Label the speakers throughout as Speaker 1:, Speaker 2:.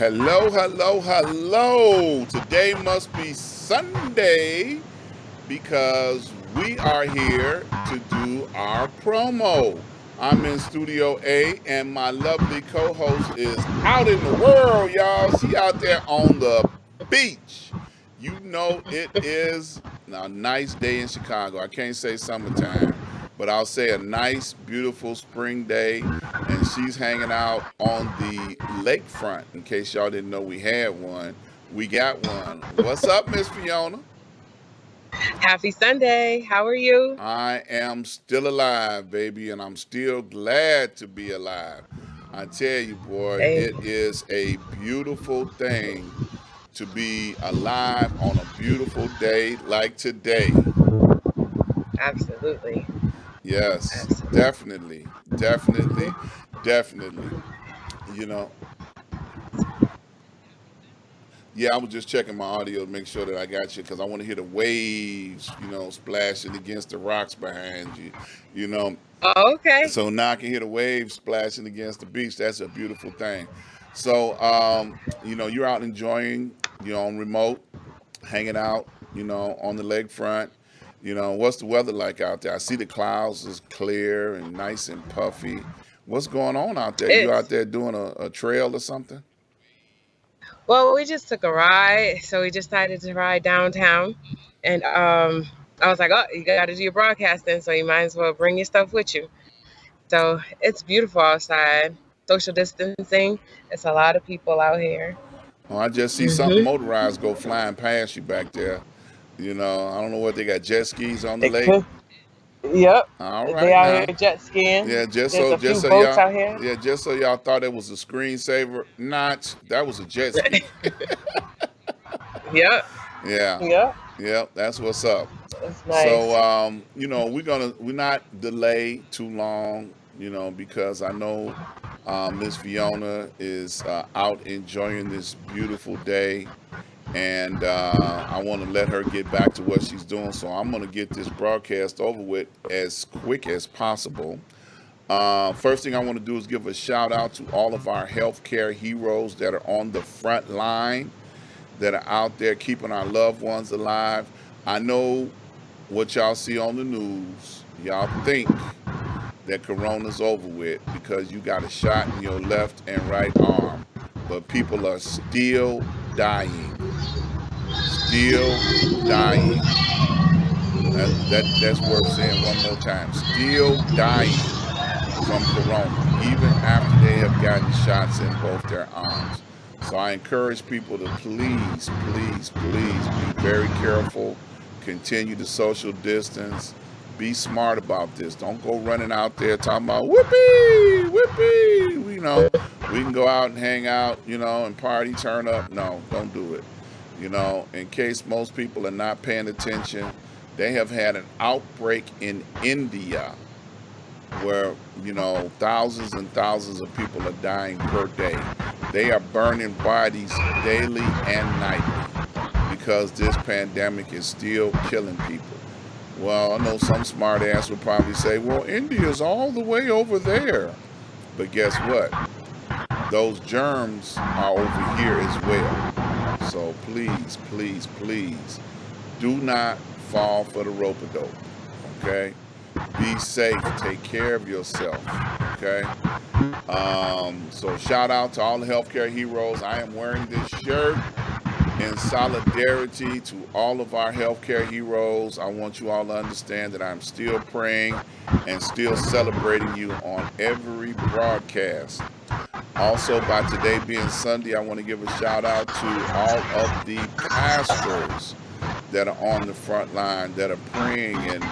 Speaker 1: Hello, hello, hello. Today must be Sunday because we are here to do our promo. I'm in Studio A and my lovely co-host is out in the world, y'all. She out there on the beach. You know it is a nice day in Chicago. I can't say summertime, but I'll say a nice, beautiful spring day. And she's hanging out on the lakefront. In case y'all didn't know we had one, we got one. What's up, Miss Fiona?
Speaker 2: Happy Sunday. How are you?
Speaker 1: I am still alive, baby, and I'm still glad to be alive. I tell you, boy,
Speaker 2: Hey,
Speaker 1: it is a beautiful thing to be alive on a beautiful day like today.
Speaker 2: absolutely.
Speaker 1: Yes,
Speaker 2: Absolutely.
Speaker 1: definitely, definitely, definitely. You know, yeah, I was just checking my audio to make sure that I got you because I want to hear the waves, splashing against the rocks behind you. You know,
Speaker 2: Oh, okay.
Speaker 1: So now I can hear the waves splashing against the beach. That's a beautiful thing. So, you're out enjoying, on remote, hanging out, on the lakefront. What's the weather like out there? I see the clouds is clear and nice and puffy. What's going on out there? You out
Speaker 2: It's
Speaker 1: there doing a trail or something?
Speaker 2: well, we just took a ride, so we decided to ride downtown, and I was like, oh, you got to do your broadcasting, so you might as well bring your stuff with you. So it's beautiful outside. Social distancing. It's a lot of people out here.
Speaker 1: Oh, I just see something
Speaker 2: Mhm.
Speaker 1: motorized go flying past you back there. I don't know what they got jet skis on the
Speaker 2: It
Speaker 1: lake.
Speaker 2: could. Yep.
Speaker 1: All
Speaker 2: They
Speaker 1: right
Speaker 2: out here
Speaker 1: now.
Speaker 2: jet skiing.
Speaker 1: Yeah, just
Speaker 2: There's
Speaker 1: so
Speaker 2: a
Speaker 1: just
Speaker 2: few
Speaker 1: so
Speaker 2: boats
Speaker 1: y'all
Speaker 2: out here.
Speaker 1: yeah, just so y'all thought it was a screensaver. Not that was a jet ski.
Speaker 2: Yep.
Speaker 1: Yeah.
Speaker 2: Yep.
Speaker 1: Yeah, that's what's up.
Speaker 2: It's
Speaker 1: So
Speaker 2: nice.
Speaker 1: we're not delay too long, because I know Miss Fiona is out enjoying this beautiful day, and I want to let her get back to what she's doing. So I'm going to get this broadcast over with as quick as possible. First thing I want to do is give a shout out to all of our healthcare heroes that are on the front line, that are out there keeping our loved ones alive. I know what y'all see on the news. Y'all think that corona's over with because you got a shot in your left and right arm, but people are still dying, still dying. That's worth saying one more time. Still dying from corona, even after they have gotten shots in both their arms. So I encourage people to please, please, please be very careful. Continue to social distance. Be smart about this. Don't go running out there talking about whoopee, whoopee. We can go out and hang out, and party, turn up. No, don't do it. In case most people are not paying attention, they have had an outbreak in India where thousands and thousands of people are dying per day. They are burning bodies daily and nightly because this pandemic is still killing people. Well, I know some smart ass would probably say, well, India's all the way over there. But guess what? Those germs are over here as well. So please, please, please do not fall for the rope a dope. Okay? Be safe. Take care of yourself. Okay? So shout out to all the healthcare heroes. I am wearing this shirt in solidarity to all of our healthcare heroes. I want you all to understand that I'm still praying and still celebrating you on every broadcast. Also, by today being Sunday, I want to give a shout out to all of the pastors that are on the front line, that are praying and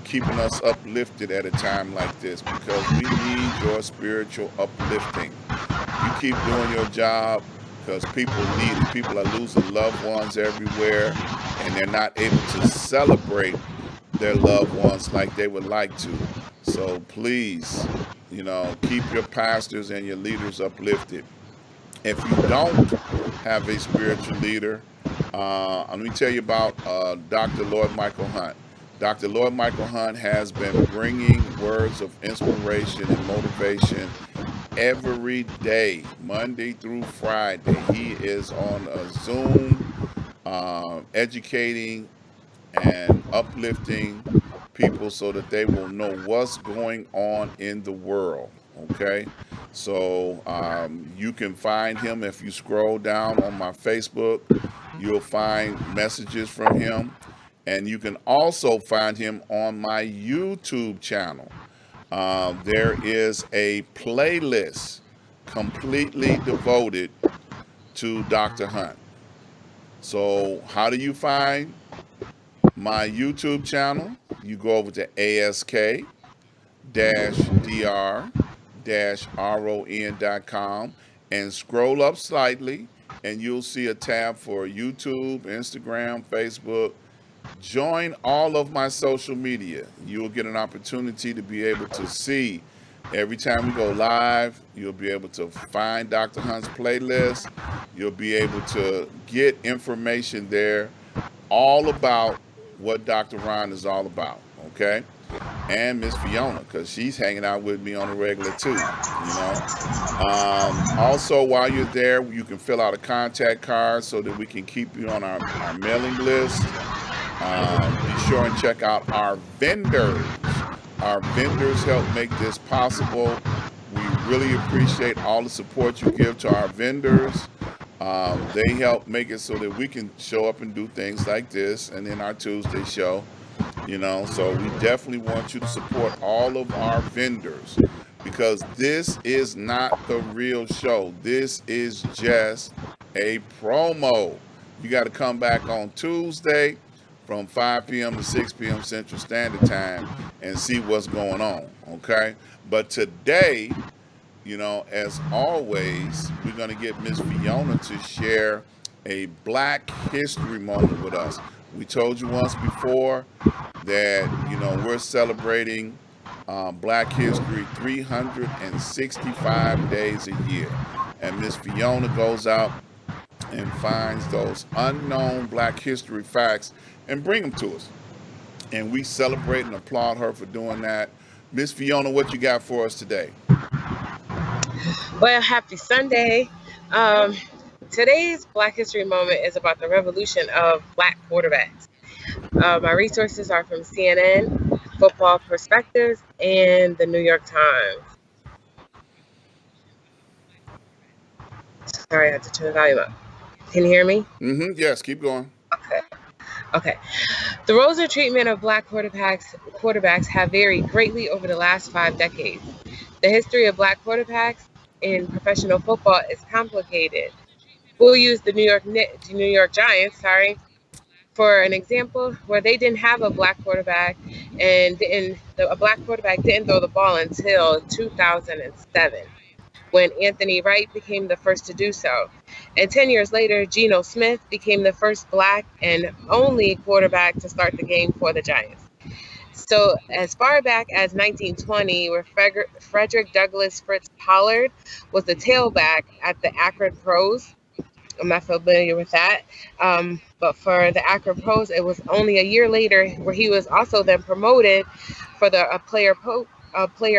Speaker 1: keeping us uplifted at a time like this, because we need your spiritual uplifting. You keep doing your job because people need it. People are losing loved ones everywhere, and they're not able to celebrate their loved ones like they would like to. So please, keep your pastors and your leaders uplifted. If you don't have a spiritual leader, let me tell you about Dr. Lloyd Michael Hunt. Dr. Lloyd Michael Hunt has been bringing words of inspiration and motivation every day, Monday through Friday. He is on a Zoom, educating and uplifting people so that they will know what's going on in the world. Okay, so you can find him if you scroll down on my Facebook. You'll find messages from him, and you can also find him on my YouTube channel. There is a playlist completely devoted to Dr. Hunt. So, how do you find my YouTube channel? You go over to ask-dr-ron.com and scroll up slightly, and you'll see a tab for YouTube, Instagram, Facebook. Join all of my social media. You'll get an opportunity to be able to see every time we go live. You'll be able to find Dr. Hunt's playlist. You'll be able to get information there all about what Dr. Ron is all about. Okay. And Miss Fiona, because she's hanging out with me on a regular too, you know. Also, while you're there, you can fill out a contact card so that we can keep you on our mailing list. Be sure and check out our vendors. Our vendors help make this possible. We really appreciate all the support you give to our vendors. They help make it so that we can show up and do things like this and in our Tuesday show. So we definitely want you to support all of our vendors because this is not the real show. This is just a promo. You got to come back on Tuesday from 5 p.m. to 6 p.m. Central Standard Time and see what's going on. Okay. But today, as always, we're going to get Miss Fiona to share a Black History moment with us. We told you once before that, we're celebrating Black History 365 days a year. And Miss Fiona goes out and finds those unknown Black History facts and bring them to us. And we celebrate and applaud her for doing that. Miss Fiona, what you got for us today?
Speaker 2: Well, happy Sunday. Um, Today's Black History Moment is about the revolution of Black quarterbacks. My resources are from CNN, Football Perspectives, and the New York Times. Sorry, I had to turn the volume up. Can you hear me?
Speaker 1: Yes, keep going.
Speaker 2: Okay. Okay. The roles and treatment of Black quarterbacks have varied greatly over the last 5 decades. The history of Black quarterbacks in professional football is complicated. We'll use the New York Giants, for an example, where they didn't have a black quarterback, and a black quarterback didn't throw the ball until 2007, when Anthony Wright became the first to do so. And 10 years later, Geno Smith became the first black and only quarterback to start the game for the Giants. So, as far back as 1920, where Frederick Douglass Fritz Pollard was the tailback at the Akron Pros. I'm not familiar with that. But for the Akron Pros, it was only a year later where he was also then promoted for a player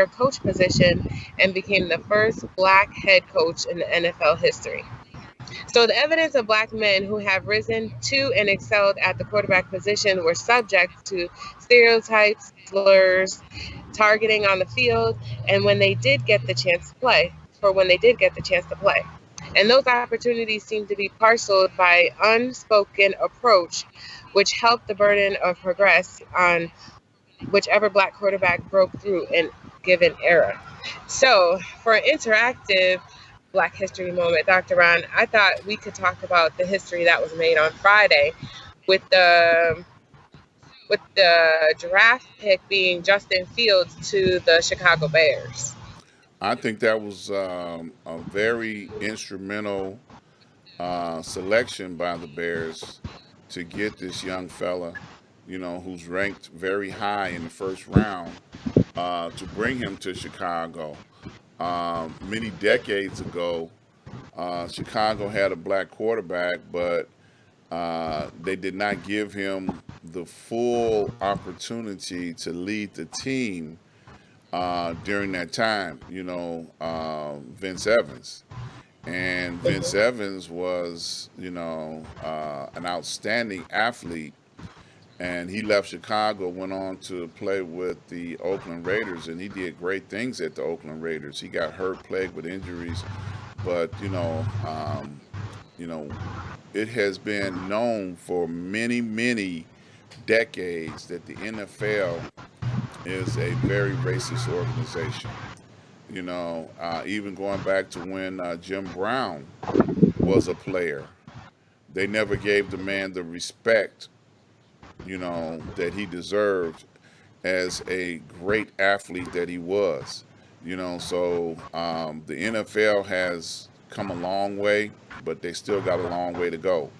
Speaker 2: coach position and became the first black head coach in the NFL history. So the evidence of black men who have risen to and excelled at the quarterback position were subject to stereotypes, slurs, targeting on the field, and when they did get the chance to play. And those opportunities seem to be parceled by unspoken approach, which helped the burden of progress on whichever black quarterback broke through in given era. So, for an interactive Black History moment, Dr. Ron, I thought we could talk about the history that was made on Friday with the draft pick being Justin Fields to the Chicago Bears.
Speaker 1: I think that was a very instrumental selection by the Bears to get this young fella, who's ranked very high in the first round, to bring him to Chicago. Many decades ago, Chicago had a black quarterback, but they did not give him the full opportunity to lead the team during that time. Vince Evans. And Vince
Speaker 2: Mhm.
Speaker 1: Evans was, an outstanding athlete. And he left Chicago, went on to play with the Oakland Raiders, and he did great things at the Oakland Raiders. He got hurt, plagued with injuries, but you know, it has been known for many, many decades that the NFL is a very racist organization. Even going back to when Jim Brown was a player, they never gave the man the respect, that he deserved as a great athlete that he was. So the NFL has come a long way, but they still got a long way to go.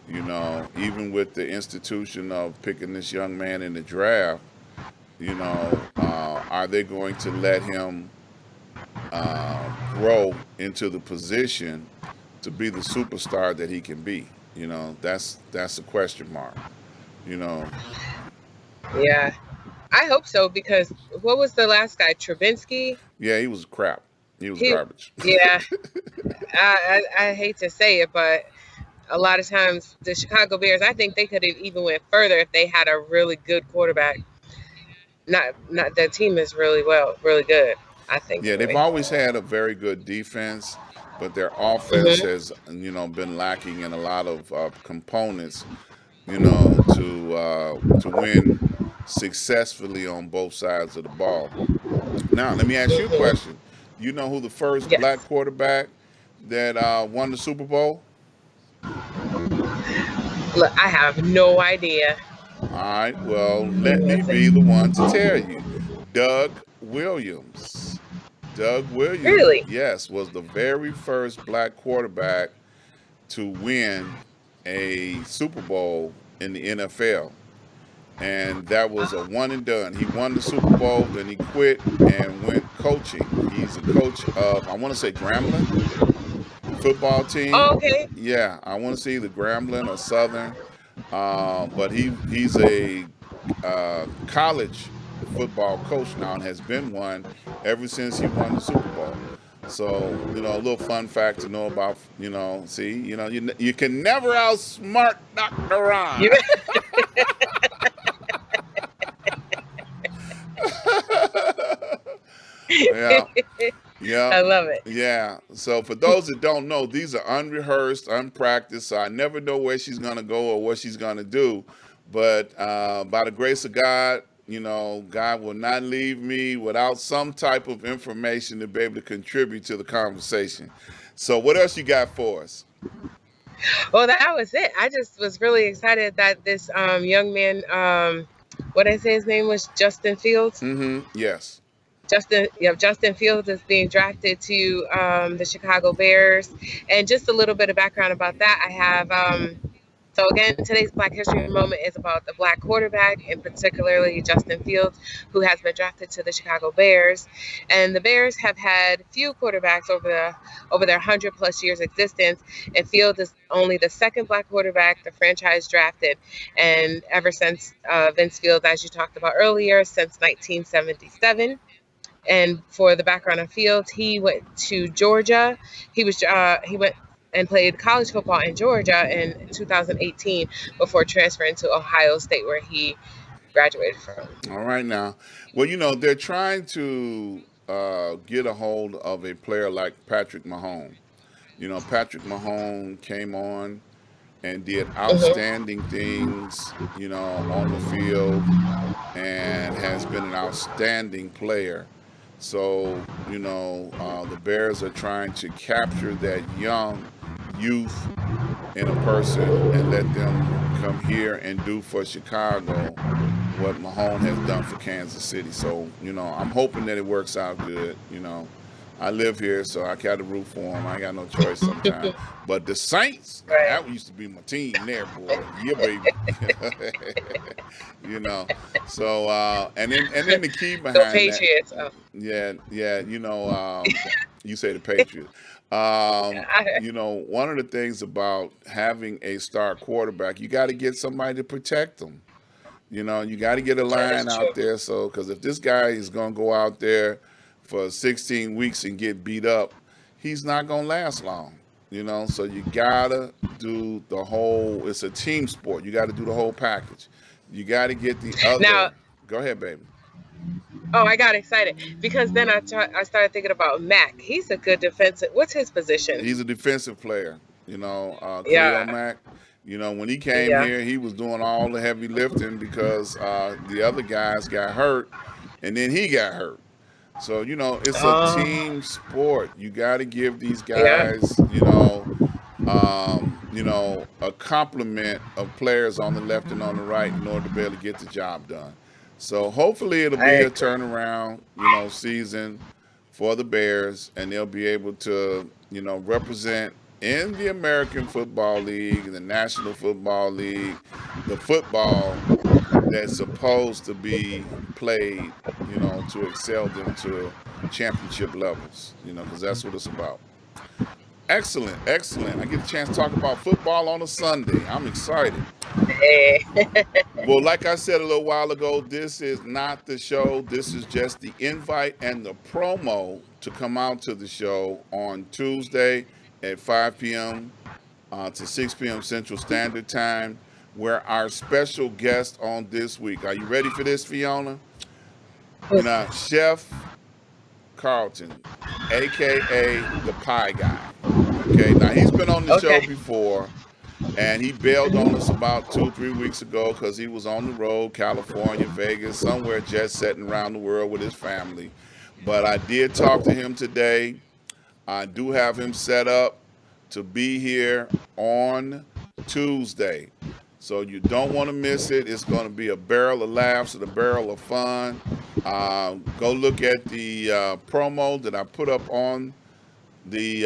Speaker 1: Even with the institution of picking this young man in the draft, are they going to let him grow into the position to be the superstar that he can be? That's a question mark. You know,
Speaker 2: Yeah, I hope so because what was the last guy? Trubinsky.
Speaker 1: yeah, he was crap. He was
Speaker 2: He,
Speaker 1: garbage.
Speaker 2: yeah, I hate to say it, but a lot of times the Chicago Bears, I think they could have even went further if they had a really good quarterback. Not the team is really good. I think
Speaker 1: Yeah, they've
Speaker 2: anyway.
Speaker 1: always had a very good defense, but their offense
Speaker 2: Mhm.
Speaker 1: has, been lacking in a lot of components, to win successfully on both sides of the ball. Now, let me ask you a
Speaker 2: Mhm.
Speaker 1: question. You know who the first black
Speaker 2: Yes.
Speaker 1: quarterback that won the Super Bowl?
Speaker 2: Look, I have no idea.
Speaker 1: All right, well, let me
Speaker 2: Listen,
Speaker 1: be the one to tell you. Doug Williams. Doug Williams,
Speaker 2: really?
Speaker 1: yes, was the very first black quarterback to win a Super Bowl in the NFL. And that was a one and done. He won the Super Bowl, then he quit and went coaching. He's a coach of, I want to say, Grambling football
Speaker 2: Oh,
Speaker 1: team.
Speaker 2: okay.
Speaker 1: Yeah, I want to see the Grambling or Southern. But he's a college football coach now and has been one ever since he won the Super Bowl. So a little fun fact to know about. See, you can never outsmart Dr. Ron.
Speaker 2: You,
Speaker 1: Yeah, yeah,
Speaker 2: I love it.
Speaker 1: yeah. So for those that don't know, these are unrehearsed, unpracticed. So I never know where she's gonna go or what she's gonna do. But by the grace of God, God will not leave me without some type of information to be able to contribute to the conversation. So what else you got for us?
Speaker 2: Well, that was it. I just was really excited that this young man, what did I say his name was, Justin Fields.
Speaker 1: Mm-hmm. Yes.
Speaker 2: Justin Fields is being drafted to the Chicago Bears. And just a little bit of background about that, I have. So again, today's Black History Moment is about the black quarterback, and particularly Justin Fields, who has been drafted to the Chicago Bears. And the Bears have had few quarterbacks over their 100 plus years existence, and Fields is only the second black quarterback the franchise drafted, and ever since Vince Fields, as you talked about earlier, since 1977. And for the background of Fields, he went to Georgia. He went and played college football in Georgia in 2018 before transferring to Ohio State, where he graduated from.
Speaker 1: All right now. Well, they're trying to get a hold of a player like Patrick Mahomes. Patrick Mahomes came on and did
Speaker 2: Hmm.
Speaker 1: outstanding things, on the field and has been an outstanding player. So, the Bears are trying to capture that young youth in a person and let them come here and do for Chicago what Mahone has done for Kansas City. So, I'm hoping that it works out good. I live here, so I got to root for them. I got no choice sometimes. But the Saints, now
Speaker 2: Right.
Speaker 1: that used to be my team there, boy. Yeah, baby. you know. So, and then the key
Speaker 2: Go
Speaker 1: behind that,
Speaker 2: Patriots. Oh,
Speaker 1: yeah, yeah, you say the Patriots. One of the things about having a star quarterback, you got to get somebody to protect them. You know, you got to get a
Speaker 2: That
Speaker 1: line
Speaker 2: is true.
Speaker 1: out there. So, because if this guy is going to go out there for 16 weeks and get beat up, he's not going to last long. You know, so you got to do the whole, it's a team sport. You got to do the whole package. You got to get the
Speaker 2: Now,
Speaker 1: other. Go ahead, baby.
Speaker 2: oh, I got excited because then I started thinking about Mac. He's a good defensive. What's his position?
Speaker 1: He's a defensive player. You know, Khalil
Speaker 2: Yeah,
Speaker 1: Mack. You know, when he came
Speaker 2: yeah.
Speaker 1: here, he was doing all the heavy lifting because the other guys got hurt, and then he got hurt. So, you know, it's a
Speaker 2: Oh,
Speaker 1: team sport. You got to give these
Speaker 2: yeah.
Speaker 1: guys, a complement of players on the left and on the right in order to be able to get the job done. So hopefully it'll
Speaker 2: I
Speaker 1: be a
Speaker 2: agree.
Speaker 1: turnaround, season for the Bears, and they'll be able to, represent in the American Football League, the National Football League, the football that's supposed to be played, to excel them to championship levels, because that's what it's about. Excellent, excellent. I get a chance to talk about football on a Sunday. I'm excited.
Speaker 2: Hey.
Speaker 1: Well, like I said a little while ago, this is not the show. This is just the invite and the promo to come out to the show on Tuesday at 5 p.m. To 6 p.m. Central Standard Time, where our special guest on this week. Are you ready for this, Fiona? Chef Carlton, aka the Pie Guy. Okay, now he's been on the show
Speaker 2: Okay.
Speaker 1: before, and he bailed on us about 2 or 3 weeks ago because he was on the road, California, Vegas, somewhere jet setting around the world with his family. But I did talk to him today. I do have him set up to be here on Tuesday. So you don't want to miss it. It's going to be a barrel of laughs and a barrel of fun. Go look at the promo that I put up on the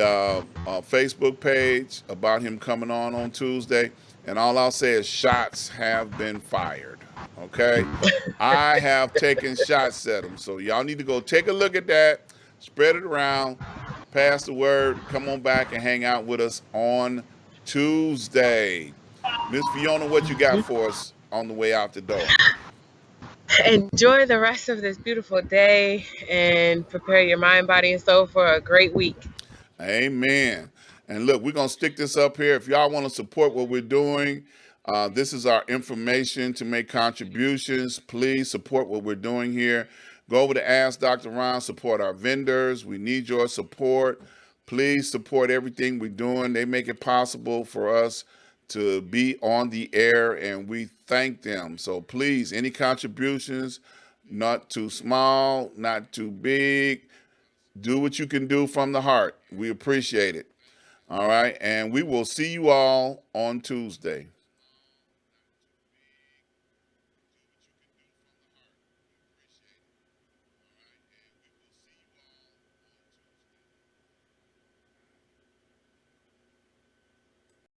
Speaker 1: Facebook page about him coming on Tuesday. And all I'll say is shots have been fired. Okay. I have taken shots at him. So y'all need to go take a look at that, spread it around, pass the word, come on back and hang out with us on Tuesday. Miss Fiona, what you got for us on the way out the door?
Speaker 2: Enjoy the rest of this beautiful day and prepare your mind, body, and soul for a great week.
Speaker 1: Amen. And look, we're going to stick this up here. If y'all want to support what we're doing, this is our information to make contributions. Please support what we're doing here. Go over to Ask Dr. Ron, support our vendors. We need your support. Please support everything we're doing. They make it possible for us to be on the air, and we thank them. So please, any contributions, not too small, not too big, do what you can do from the heart. We appreciate it. All right. And we will see you all on Tuesday.